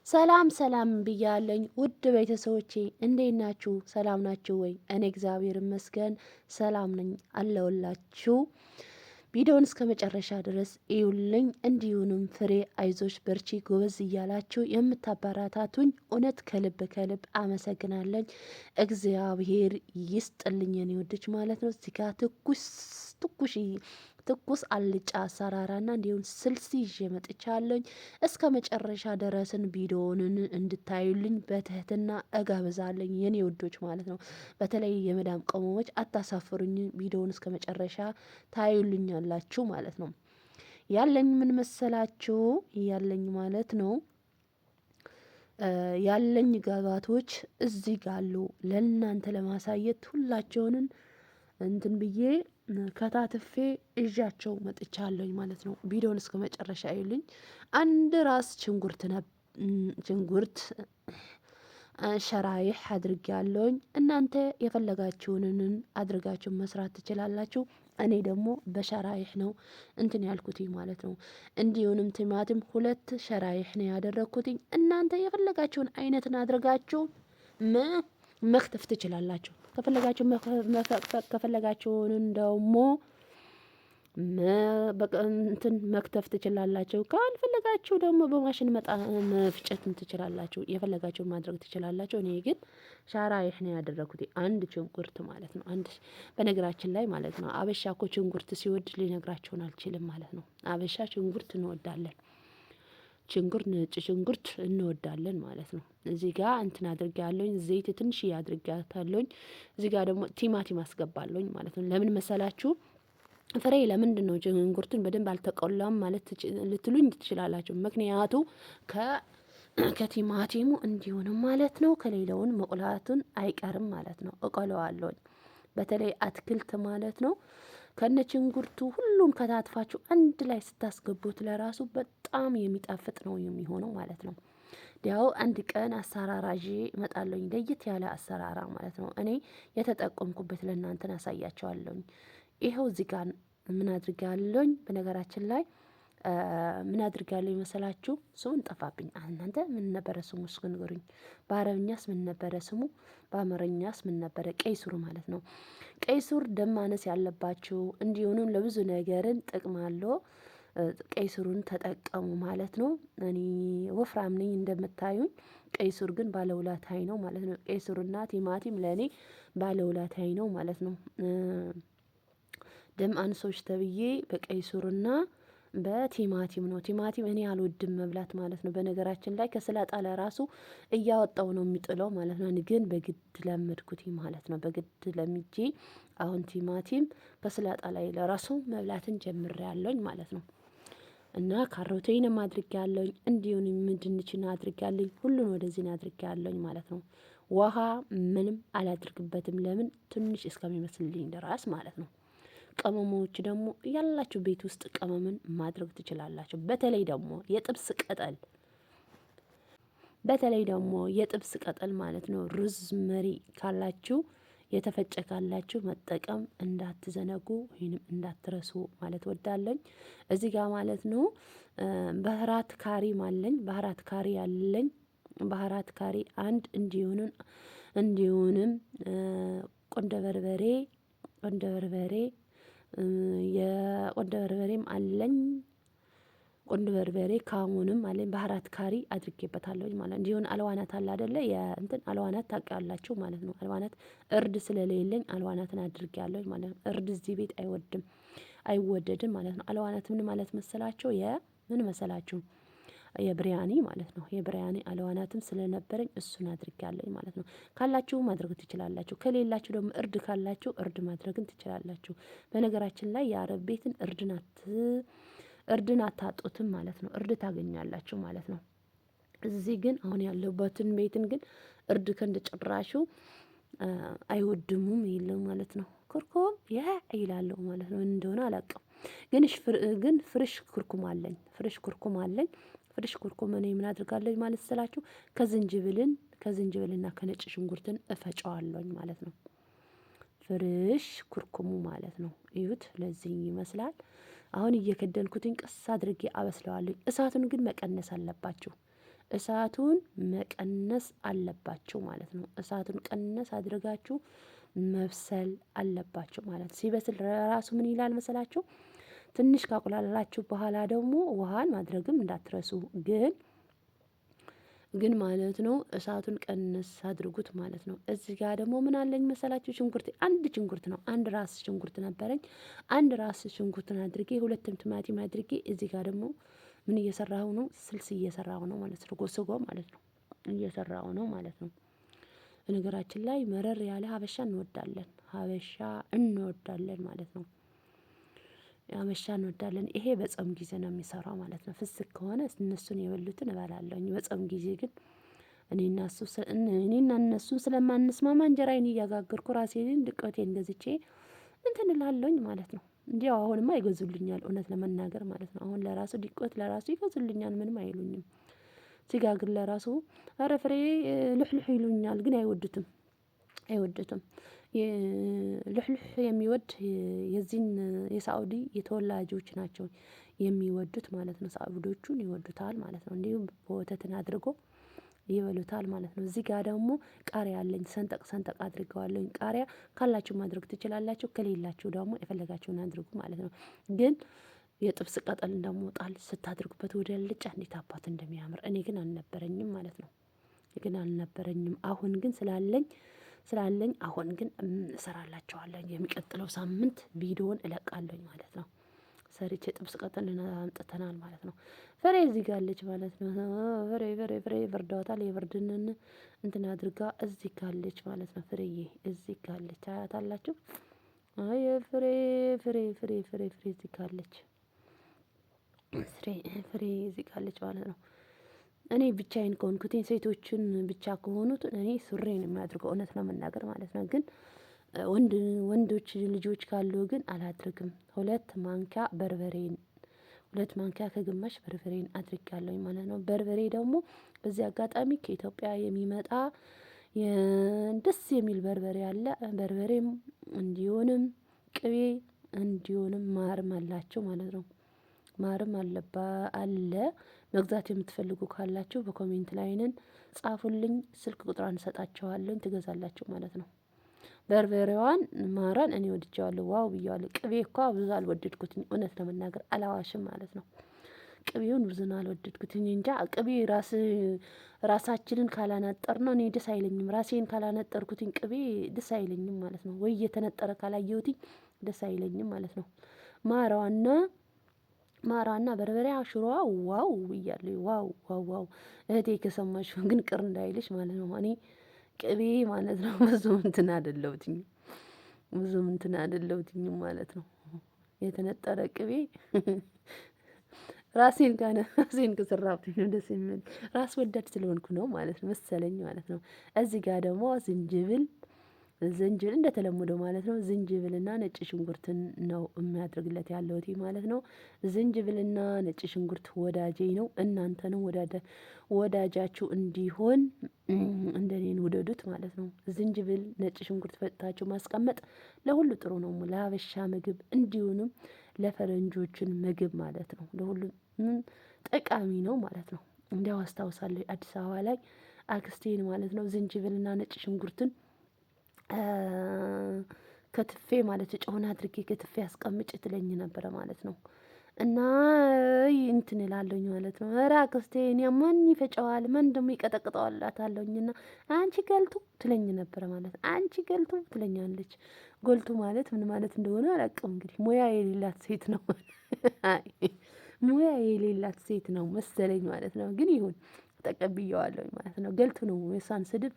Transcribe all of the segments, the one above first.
ሰላም ሰላም ብያለኝ ውድ ቤተሰቦቼ እንዴት ናችሁ? ሰላም ናችሁ ወይ? እኔ እግዚአብሔር ይመስገን ሰላም ነኝ አለሁላችሁ። ቪዲዮውን እስከ መጨረሻ ድረስ እዩልኝ። እንዲሁንም ፍሬ አይዞሽ በርቺ ጎበዝ እያላችሁ የምታበረታቱኝ እውነት ከልብ ከልብ አመሰግናለኝ። እግዚአብሔር ይስጥልኝ የኔ ወዶች ማለት ነው። እዚህ ጋር ትኩስ አልጫ አሰራራና እንዲሁም ስልስ ይዤ መጥቻለኝ። እስከ መጨረሻ ድረስን ቪዲዮውን እንድታዩልኝ በትህትና እጋብዛለኝ የኔ ውዶች ማለት ነው። በተለይ የመዳም ቅመሞች አታሳፍሩኝ፣ ቪዲዮውን እስከ መጨረሻ ታዩልኛላችሁ ማለት ነው። ያለኝ ምን መሰላችሁ? ያለኝ ማለት ነው ያለኝ ግብአቶች እዚህ ጋሉ ለእናንተ ለማሳየት ሁላቸውንን እንትን ብዬ ከታትፌ እዣቸው መጥቻለኝ ማለት ነው። ቪዲዮውን እስከ መጨረሻ ይሉኝ። አንድ ራስ ሽንኩርት ሸራይህ አድርጌ ያለውኝ። እናንተ የፈለጋችሁንን አድርጋችሁ መስራት ትችላላችሁ። እኔ ደግሞ በሸራይህ ነው እንትን ያልኩት ማለት ነው። እንዲሁንም ቲማቲም 2 ሸራይህ ነው ያደረኩትኝ። እናንተ የፈለጋችሁን አይነትን አድርጋችሁ መክተፍ ትችላላችሁ። ከፈለጋችሁ መፈቅፈቅ ከፈለጋችሁን ደግሞ እንትን መክተፍ ትችላላችሁ። ካልፈለጋችሁ ደግሞ በማሽን መፍጨት ትችላላችሁ። የፈለጋችሁን ማድረግ ትችላላችሁ። እኔ ግን ሻራይህ ነው ያደረኩት። አንድ ሽንኩርት ማለት ነው። በነገራችን ላይ ማለት ነው አበሻ እኮ ሽንኩርት ሲወድ ሊነግራችሁን አልችልም ማለት ነው። አበሻ ሽንኩርት እንወዳለን። ነጭ ሽንኩርት እንወዳለን ማለት ነው። እዚህ ጋር እንትን አድርጌያለሁኝ። ዘይት ትንሽ አድርጌያታለሁኝ። እዚህ ጋር ደግሞ ቲማቲም አስገባለሁኝ ማለት ነው። ለምን መሰላችሁ? ፍሬ ለምንድነው ሽንኩርቱን በደንብ አልተቆላም ማለት ልትሉኝ ትችላላችሁ። ምክንያቱ ከቲማቲሙ እንዲሆንም ማለት ነው። ከሌላውን መቁላቱን አይቀርም ማለት ነው። እቆለዋለሁኝ። በተለይ አትክልት ማለት ነው ከነ ሽንኩርቱ ሁሉም ከታትፋችሁ አንድ ላይ ስታስገቡት ለራሱ በጣም የሚጣፍጥ ነው የሚሆነው ማለት ነው። ያው አንድ ቀን አሰራራዤ እመጣለሁኝ። ለየት ያለ አሰራራ ማለት ነው። እኔ የተጠቀምኩበት ለእናንተን አሳያቸዋለሁኝ። ይኸው እዚህ ጋር ምን አድርጋለሁኝ? በነገራችን ላይ ምን አድርጋለሁ መሰላችሁ? ስሙን ጠፋብኝ። እናንተ ምን ነበረ ስሙ? እስኪ ንገሩኝ። በአረብኛስ ምን ነበረ ስሙ? በአማርኛስ ምን ነበረ? ቀይ ሱር ማለት ነው። ቀይ ሱር ደም ማነስ ያለባችሁ እንዲሆኑም ለብዙ ነገርን ጥቅም አለው። ቀይ ሱሩን ተጠቀሙ ማለት ነው። እኔ ወፍራም ነኝ እንደምታዩኝ። ቀይ ሱር ግን ባለውለታዬ ነው ማለት ነው። ቀይ ሱርና ቲማቲም ለእኔ ባለውለታዬ ነው ማለት ነው። ደም አንሶች ተብዬ በቀይ ሱርና በቲማቲም ነው። ቲማቲም እኔ አልወድም መብላት ማለት ነው። በነገራችን ላይ ከሰላጣ ለራሱ እያወጣው ነው የሚጥለው ማለት ነው። ግን በግድ ለመድኩት ማለት ነው። በግድ ለምጄ አሁን ቲማቲም ከሰላጣ ላይ ለራሱ መብላትን ጀምሬያለሁኝ ማለት ነው። እና ካሮቴንም አድርጌያለሁኝ። እንዲሁም ድንችን አድርጌያለሁኝ። ሁሉን ወደዚህ አድርጌያለሁኝ ማለት ነው። ውሃ ምንም አላድርግበትም። ለምን? ትንሽ እስከሚመስልልኝ ድረስ ማለት ነው። ቅመሞች ደግሞ ያላችሁ ቤት ውስጥ ቅመምን ማድረግ ትችላላችሁ። በተለይ ደግሞ የጥብስ ቅጠል ማለት ነው። ሩዝመሪ ካላችሁ የተፈጨ ካላችሁ መጠቀም እንዳትዘነጉ ወይንም እንዳትረሱ ማለት ወዳለኝ። እዚህ ጋር ማለት ነው ባህራት ካሪም አለኝ። ባህራት ካሪ አለኝ። ባህራት ካሪ አንድ እንዲሁንም ቆንደ በርበሬ የቆንደ በርበሬም አለኝ። ቆንደ በርበሬ ካሙንም አለኝ። ባህራት ካሪ አድርጌበታለሁ ማለት ነው። እንዲሁን አልዋናት አለ አይደለ? የእንትን አልዋናት ታውቃላችሁ ማለት ነው። አልዋናት እርድ ስለሌለኝ አልዋናትን አድርጌያለሁ ማለት ነው። እርድ እዚህ ቤት አይወደድም ማለት ነው። አልዋናት ምን ማለት መሰላችሁ? ምን መሰላችሁ? የብሪያኒ ማለት ነው። የብሪያኒ አልዋናትም ስለነበረኝ እሱን አድርጌያለሁ ማለት ነው። ካላችሁ ማድረግ ትችላላችሁ። ከሌላችሁ ደግሞ እርድ ካላችሁ እርድ ማድረግን ትችላላችሁ። በነገራችን ላይ የአረብ ቤትን እርድን አታጡትም ማለት ነው። እርድ ታገኛላችሁ ማለት ነው። እዚህ ግን አሁን ያለሁበትን ቤትን ግን እርድ ከንደጭራሹ አይወድሙም የለም ማለት ነው። ኩርኩም ይላሉ ማለት ነው። እንደሆነ አላውቅም። ግን ፍሬሽ ኩርኩም አለኝ። ፍሬሽ ኩርኩም እኔ ምን አድርጋለሁ ማለት ስላችሁ ከዝንጅብልና ከነጭ ሽንኩርትን እፈጨዋለሁኝ ማለት ነው። ፍሬሽ ኩርኩሙ ማለት ነው። እዩት፣ ለዚህ ይመስላል። አሁን እየከደልኩትኝ ቀስ አድርጌ አበስለዋለሁ። እሳቱን ግን መቀነስ አለባችሁ። እሳቱን መቀነስ አለባችሁ ማለት ነው። እሳቱን ቀነስ አድርጋችሁ መብሰል አለባችሁ ማለት ሲበስል ራሱ ምን ይላል መሰላችሁ? ትንሽ ካቁላላችሁ በኋላ ደግሞ ውሃን ማድረግም እንዳትረሱ ግን ማለት ነው እሳቱን ቀነስ አድርጉት ማለት ነው። እዚህ ጋር ደግሞ ምን አለኝ መሰላችሁ? ሽንኩርት አንድ ሽንኩርት ነው፣ አንድ ራስ ሽንኩርት ነበረኝ። አንድ ራስ ሽንኩርትን አድርጌ ሁለትም ቲማቲም አድርጌ እዚህ ጋር ደግሞ ምን እየሰራሁ ነው? ስልስ እየሰራሁ ነው ማለት ነው። ጎስጎ ማለት ነው እየሰራሁ ነው ማለት ነው። በነገራችን ላይ መረር ያለ ሀበሻ እንወዳለን ማለት ነው። ሀበሻ እንወዳለን። ይሄ በጾም ጊዜ ነው የሚሰራው ማለት ነው። ፍስክ ከሆነ እነሱን የበሉትን እበላለሁኝ። በጾም ጊዜ ግን እኔና እነሱን ስለማንስማማ እንጀራዬን እያጋገርኩ ራሴን ድቆቴን ገዝቼ እንትን እላለሁኝ ማለት ነው። እንዲያው አሁንማ ይገዙልኛል እውነት ለመናገር ማለት ነው። አሁን ለራሱ ዲቆት ለራሱ ይገዙልኛል፣ ምንም አይሉኝም። ሲጋግር ለራሱ ኧረ ፍሬ ልሕልሕ ይሉኛል፣ ግን አይወዱትም። ልሕልሕ የሚወድ የዚህን የሳኡዲ የተወላጆች ናቸው የሚወዱት ማለት ነው። ሳኡዲዎቹን ይወዱታል ማለት ነው። እንዲሁም በወተትን አድርጎ ይበሉታል ማለት ነው። እዚህ ጋር ደግሞ ቃሪያ አለኝ፣ ሰንጠቅ አድርገዋለኝ። ቃሪያ ካላችሁ ማድረግ ትችላላችሁ፣ ከሌላችሁ ደግሞ የፈለጋችሁን አድርጉ ማለት ነው። ግን የጥብስ ቅጠል ደግሞ ጣል ስታድርጉበት ወደ ልጫ እንዴት አባት እንደሚያምር። እኔ ግን አልነበረኝም ማለት ነው። አሁን ግን ስላለኝ አሁን ግን እሰራላችኋለሁ። የሚቀጥለው ሳምንት ቪዲዮውን እለቃለሁ ማለት ነው። ሰርቼ ጥብስ ቅጠል አምጥተናል ማለት ነው። ፍሬ እዚህ ጋር አለች ማለት ነው። ፍሬ በርዳታል። የብርድንን እንትን አድርጋ እዚህ ጋር አለች ማለት ነው። ፍሬዬ እዚህ ጋር አለች፣ ታያታላችሁ። አይ ፍሬ እዚህ ጋር አለች። ፍሬ እዚህ ጋር አለች ማለት ነው። እኔ ብቻዬን ከሆንኩትኝ ሴቶችን ብቻ ከሆኑት እኔ ሱሬን የሚያድርገው እውነት ነው መናገር ማለት ነው። ግን ወንዶች ልጆች ካሉ ግን አላድርግም። 2 ማንኪያ ከግማሽ በርበሬን አድርጋለሁኝ ማለት ነው። በርበሬ ደግሞ በዚህ አጋጣሚ ከኢትዮጵያ የሚመጣ ደስ የሚል በርበሬ አለ። በርበሬም እንዲሆንም ቅቤ እንዲሆንም ማርም አላቸው ማለት ነው። ማርም አለ። መግዛት የምትፈልጉ ካላችሁ በኮሜንት ላይንን ጻፉልኝ፣ ስልክ ቁጥሯን እንሰጣችኋለሁ፣ ትገዛላችሁ ማለት ነው። በርበሬዋን ማራን እኔ ወድጄዋለሁ፣ ዋው ብዬዋለሁ። ቅቤ እኮ ብዙ አልወደድኩትኝ እውነት ለመናገር አላዋሽም ማለት ነው። ቅቤውን ብዙን አልወደድኩትኝ እንጃ። ቅቤ ራሳችንን ካላነጠር ነው እኔ ደስ አይለኝም። ራሴን ካላነጠርኩትኝ ቅቤ ደስ አይለኝም ማለት ነው። ወይ የተነጠረ ካላየሁትኝ ደስ አይለኝም ማለት ነው። ማራና በርበሬ ሽሮዋ ዋው ብያለሁ። ዋው እህቴ ከሰማሽ ግን ቅር እንዳይልሽ ማለት ነው። እኔ ቅቤ ማለት ነው ብዙም እንትን አይደለሁትኝም ማለት ነው። የተነጠረ ቅቤ ራሴን ከሰራሁትኝ ነው ደስ የሚል፣ ራስ ወዳድ ስለሆንኩ ነው ማለት ነው መሰለኝ ማለት ነው። እዚህ ጋር ደግሞ ዝንጅብል እንደተለመደው ማለት ነው ዝንጅብልና ነጭ ሽንኩርትን ነው የሚያደርግለት ያለሁት ማለት ነው። ዝንጅብልና ነጭ ሽንኩርት ወዳጄ ነው። እናንተንም ወዳጃችሁ እንዲሆን እንደኔን ውደዱት ማለት ነው። ዝንጅብል ነጭ ሽንኩርት ፈጭታችሁ ማስቀመጥ ለሁሉ ጥሩ ነው። ለሀበሻ ምግብ እንዲሁንም ለፈረንጆችን ምግብ ማለት ነው። ለሁሉም ጠቃሚ ነው ማለት ነው። እንዲያው አስታውሳለሁ አዲስ አበባ ላይ አክስቴን ማለት ነው ዝንጅብልና ነጭ ሽንኩርትን ከትፌ ማለት ጨውን አድርጌ ከትፌ አስቀምጭ ትለኝ ነበረ ማለት ነው። እና እንትን እላለሁኝ ማለት ነው። ኧረ አክስቴ እኔ ማን ይፈጨዋል ማን ደግሞ ይቀጠቅጠዋል እላታለሁኝና አንቺ ገልቱ ትለኝ ነበረ ማለት ነው። አንቺ ገልቱ ትለኛለች። ጎልቱ ማለት ምን ማለት እንደሆነ አላውቅም። እንግዲህ ሙያ የሌላት ሴት ነው ሙያ የሌላት ሴት ነው መሰለኝ ማለት ነው። ግን ይሁን ተቀብዬዋለሁኝ ማለት ነው። ገልቱ ነው የሷን ስድብ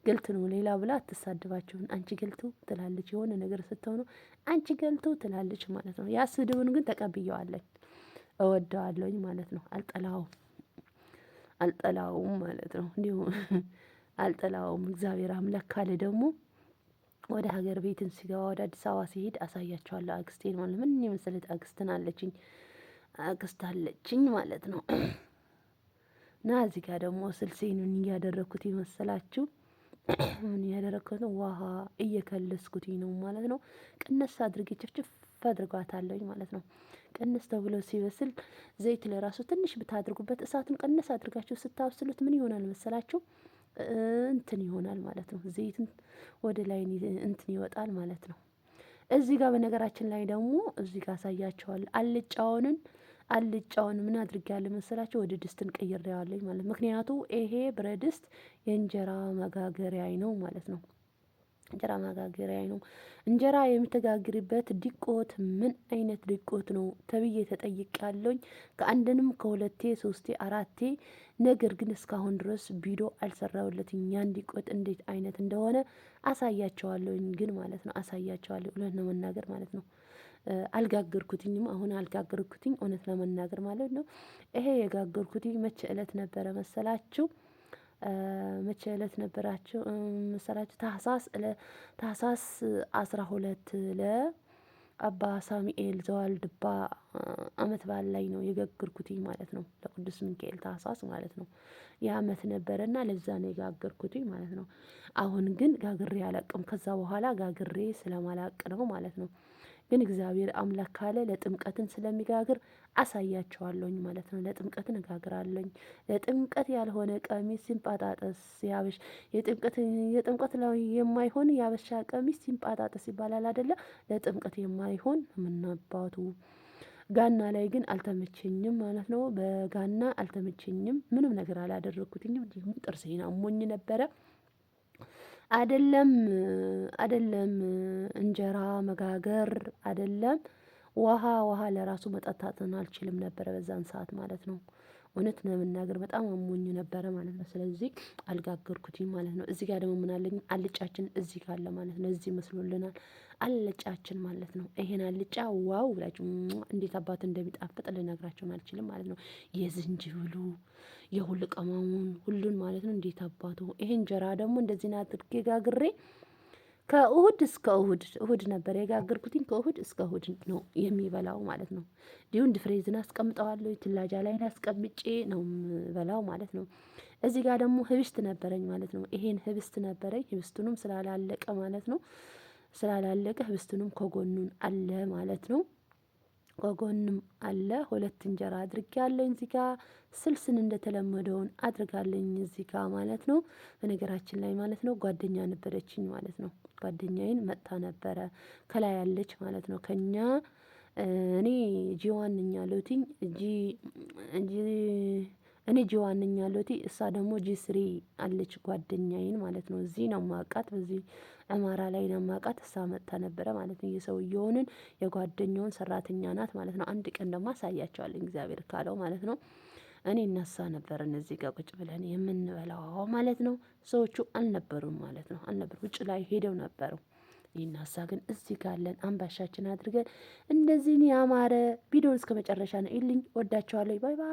ገልቱ ነው። ሌላ ብላ አትሳድባችሁን። አንቺ ገልቱ ትላለች፣ የሆነ ነገር ስትሆኑ አንቺ ገልቱ ትላለች ማለት ነው። ያ ስድቡን ግን ተቀብዬዋለኝ፣ እወደዋለሁኝ ማለት ነው። አልጠላውም ማለት ነው። እንዲሁ አልጠላውም። እግዚአብሔር አምላክ ካለ ደግሞ ወደ ሀገር ቤትን ሲገባ ወደ አዲስ አበባ ሲሄድ አሳያቸዋለሁ አክስቴን ማለት ምን የመሰለች አክስት አለችኝ ማለት ነው። እና እዚህ ጋር ደግሞ ስልሴን እያደረኩት ይመሰላችሁ ምን እያደረኩት ነው? ውሃ እየከለስኩት ነው ማለት ነው። ቅነስ አድርጌ ጭፍጭፍ አድርጓታለሁኝ ማለት ነው። ቅንስ ተብሎ ሲበስል ዘይት ለራሱ ትንሽ ብታድርጉበት እሳቱን ቀነስ አድርጋችሁ ስታብስሉት ምን ይሆናል መሰላችሁ? እንትን ይሆናል ማለት ነው። ዘይትን ወደ ላይ እንትን ይወጣል ማለት ነው። እዚህ ጋር በነገራችን ላይ ደግሞ እዚህ ጋር አሳያቸዋለሁ። አልጫውን ምን አድርጌያለሁ መሰላችሁ? ወደ ድስትን ቀይሬዋለሁ ማለት ምክንያቱ ይሄ ብረት ድስት የእንጀራ መጋገሪያ ነው ማለት ነው። እንጀራ መጋገሪያ ነው። እንጀራ የምትጋግሪበት ዲቆት ምን አይነት ዲቆት ነው ተብዬ ተጠይቄያለሁኝ። ከአንድንም ከሁለቴ ሶስቴ አራቴ። ነገር ግን እስካሁን ድረስ ቪዲዮ አልሰራሁለትም። ያን ዲቆት እንዴት አይነት እንደሆነ አሳያቸዋለሁኝ ግን ማለት ነው። አሳያቸዋለሁ እውነት ለመናገር ማለት ነው። አልጋገርኩትኝም አሁን አልጋገርኩትኝ እውነት ለመናገር ማለት ነው። ይሄ የጋገርኩትኝ መቼ እለት ነበረ መሰላችሁ? መቼ እለት ነበራችሁ መሰላችሁ? ታህሳስ 12 ለአባ ሳሙኤል ዘዋልድባ አመት በዓል ላይ ነው የጋገርኩትኝ ማለት ነው። ለቅዱስ ሚካኤል ታህሳስ ማለት ነው። የአመት ነበረና ለዛ ነው የጋገርኩትኝ ማለት ነው። አሁን ግን ጋግሬ አላቅም። ከዛ በኋላ ጋግሬ ስለማላቅ ነው ማለት ነው። ግን እግዚአብሔር አምላክ ካለ ለጥምቀትን ስለሚጋግር አሳያቸዋለሁኝ ማለት ነው። ለጥምቀትን እጋግራለሁኝ። ለጥምቀት ያልሆነ ቀሚስ ሲንጳጣጠስ ያበሽ የጥምቀት ላይ የማይሆን ያበሻ ቀሚስ ሲንጳጣጠስ ይባላል አይደለ? ለጥምቀት የማይሆን ምናባቱ ጋና ላይ ግን አልተመቸኝም ማለት ነው። በጋና አልተመቸኝም። ምንም ነገር አላደረኩትኝም። እንዲሁም ጥርሴን አሞኝ ነበረ። አይደለም እንጀራ መጋገር አይደለም ውሃ ለራሱ መጠጣትን አልችልም ነበረ በዛን ሰዓት ማለት ነው። እውነት ለመናገር በጣም አሞኝ ነበረ ማለት ነው። ስለዚህ አልጋገርኩትም ማለት ነው። እዚህ ጋር ደግሞ ምን አለኝ? አልጫችን እዚህ ጋር አለ ማለት ነው። እዚህ መስሎልናል አልጫችን ማለት ነው። ይሄን አልጫ ዋው ብላችሁ እንዴት አባት እንደሚጣፍጥ ልነግራችሁ አልችልም ማለት ነው። የዝንጅብሉ የሁሉ ቀማሙን ሁሉን ማለት ነው። እንዴት አባቱ ይሄ እንጀራ ደግሞ እንደዚህ አድርጌ ጋግሬ ከእሁድ እስከ እሁድ ነበር የጋገርኩትኝ። ከእሁድ እስከ እሁድ ነው የሚበላው ማለት ነው። እንዲሁም ፍሬዝን አስቀምጠዋለሁ። ትላጃ ላይ አስቀምጬ ነው የምበላው ማለት ነው። እዚህ ጋር ደግሞ ህብስት ነበረኝ ማለት ነው። ይሄን ህብስት ነበረኝ። ህብስቱንም ስላላለቀ ማለት ነው። ስላላለቀ ህብስቱንም ከጎኑን አለ ማለት ነው። ከጎንም አለ። ሁለት እንጀራ አድርጌያለሁኝ እዚህ ጋር ስልስን እንደተለመደውን አድርጋለኝ እዚህ ጋር ማለት ነው። በነገራችን ላይ ማለት ነው ጓደኛ ነበረችኝ ማለት ነው። ጓደኛዬን መጥታ ነበረ ከላይ ያለች ማለት ነው። ከኛ እኔ ጂዋን ነኝ ያለሁትኝ እኔ ጂዋን ነኝ ያለሁትኝ እሷ ደግሞ ጂ3 አለች ጓደኛዬን ማለት ነው። እዚህ ነው የማውቃት በዚህ አማራ ላይ ነው የማውቃት። እሷ መጥታ ነበረ ማለት ነው። የሰውየውን የጓደኛውን ሰራተኛ ናት ማለት ነው። አንድ ቀን ደግሞ አሳያቸዋለሁ እግዚአብሔር ካለው ማለት ነው። እኔ እነሳ ነበር እነዚህ ጋር ቁጭ ብለን የምንበላው ማለት ነው። ሰዎቹ አልነበሩም ማለት ነው። ውጭ ላይ ሄደው ነበሩ። ይናሳ ግን እዚህ ጋር አለን አምባሻችን አድርገን እንደዚህ ያማረ ቪዲዮን እስከመጨረሻ ነው ይልኝ። ወዳቸዋለሁ። ባይ ባይ